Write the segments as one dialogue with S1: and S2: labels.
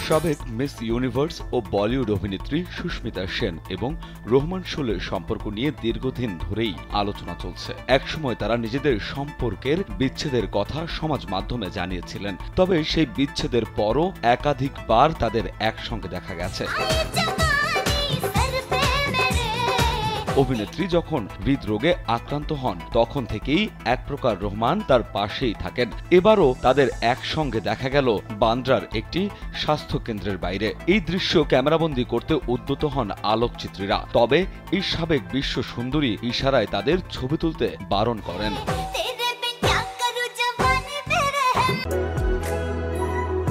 S1: সাবেক miss universe ও বলিউড অভিনেত্রী সুস্মিতা সেন এবং রোহমান শোলের সম্পর্ক নিয়ে দীর্ঘদিন ধরেই আলোচনা চলছে। একসময় তারা নিজেদের সম্পর্কের বিচ্ছেদের কথা সমাজ মাধ্যমে জানিয়েছিলেন, তবে সেই বিচ্ছেদের পরও একাধিকবার তাদের একসঙ্গে দেখা গেছে। অভিনেত্রী যখন হৃদরোগে আক্রান্ত হন তখন থেকেই এক প্রকার রহমান তার পাশেই থাকেন। এবারও তাদের একসঙ্গে দেখা গেল বান্দ্রার একটি স্বাস্থ্য কেন্দ্রের বাইরে। এই দৃশ্য ক্যামেরাবন্দি করতে উদ্যত হন আলোকচিত্রীরা, তবে এই সাবেক বিশ্ব সুন্দরী ইশারায় তাদের ছবি তুলতে বারণ করেন।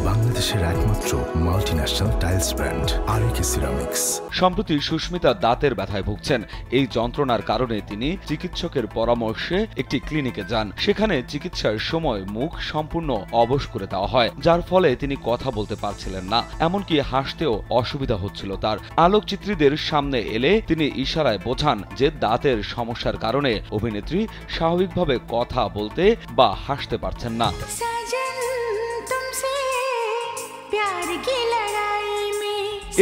S2: বাংলাদেশের একমাত্র মাল্টিন্যাশনাল টাইলস ব্র্যান্ড আরএকে সিরামিক্স।
S1: সম্প্রতি সুস্মিতা দাঁতের ব্যথায় ভুগছেন। এই যন্ত্রণার কারণে তিনি চিকিৎসকের পরামর্শে একটি ক্লিনিকে যান। সেখানে চিকিৎসার সময় মুখ সম্পূর্ণ অবশ করে দেওয়া হয়, যার ফলে তিনি কথা বলতে পারছিলেন না, এমনকি হাসতেও অসুবিধা হচ্ছিল তার। আলোকচিত্রীদের সামনে এলে তিনি ইশারায় বোঝান যে দাঁতের সমস্যার কারণে অভিনেত্রী স্বাভাবিকভাবে কথা বলতে বা হাসতে পারছেন না।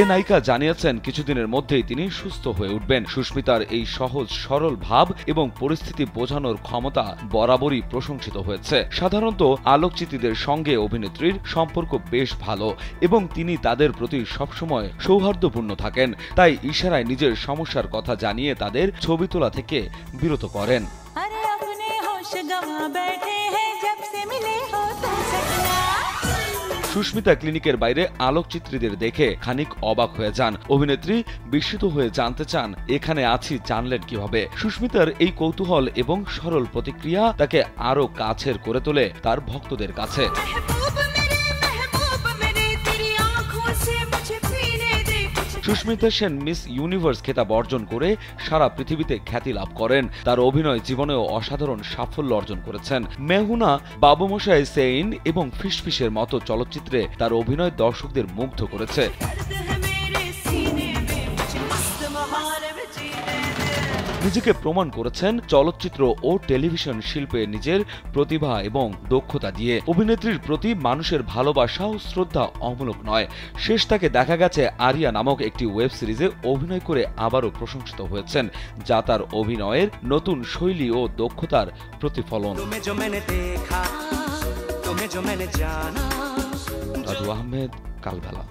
S1: এ নায়িকা জানিয়েছেন কিছুদিনের মধ্যেই তিনি সুস্থ হয়ে উঠবেন। সুস্মিতার এই সহজ সরল ভাব এবং পরিস্থিতি বোঝানোর ক্ষমতা বরাবরই প্রশংসিত হয়েছে। সাধারণত আলোকচিত্রীদের সঙ্গে অভিনেত্রীর সম্পর্ক বেশ ভালো এবং তিনি তাদের প্রতি সবসময় সৌহার্দ্যপূর্ণ থাকেন, তাই ইশারায় নিজের সমস্যার কথা জানিয়ে তাদের ছবি তোলা থেকে বিরত করেন। সুস্মিতা ক্লিনিকের বাইরে আলোকচিত্রীদের দেখে খানিক অবাক হয়ে যান। অভিনেত্রী বিস্মিত হয়ে জানতে চান, এখানে আছি জানলেন কিভাবে? সুস্মিতার এই কৌতূহল এবং সরল প্রতিক্রিয়া তাকে আরো কাছের করে তোলে তার ভক্তদের কাছে। সুস্মিতা সেন মিস ইউনিভার্স খেতাব অর্জন করে সারা পৃথিবীতে খ্যাতি লাভ করেন। তার অভিনয় জীবনেও অসাধারণ সাফল্য অর্জন করেছেন। মেহুনা, বাবুমশাই সেইন এবং ফিসফিসের মতো চলচ্চিত্রে তার অভিনয় দর্শকদের মুগ্ধ করেছে। নিজেকে প্রমাণ করেছেন চলচ্চিত্র ও টেলিভিশন শিল্পে নিজের প্রতিভা এবং দক্ষতা দিয়ে। অভিনেত্রীর প্রতি মানুষের ভালোবাসা ও শ্রদ্ধা অমূলক নয়। শেষ তাকে দেখা গেছে আরিয়া নামক একটি ওয়েব সিরিজে অভিনয় করে আবারও প্রশংসিত হয়েছেন, যা তার অভিনয়ের নতুন শৈলী ও দক্ষতার প্রতিফলন। রাজু আহমেদ, কালবেলা।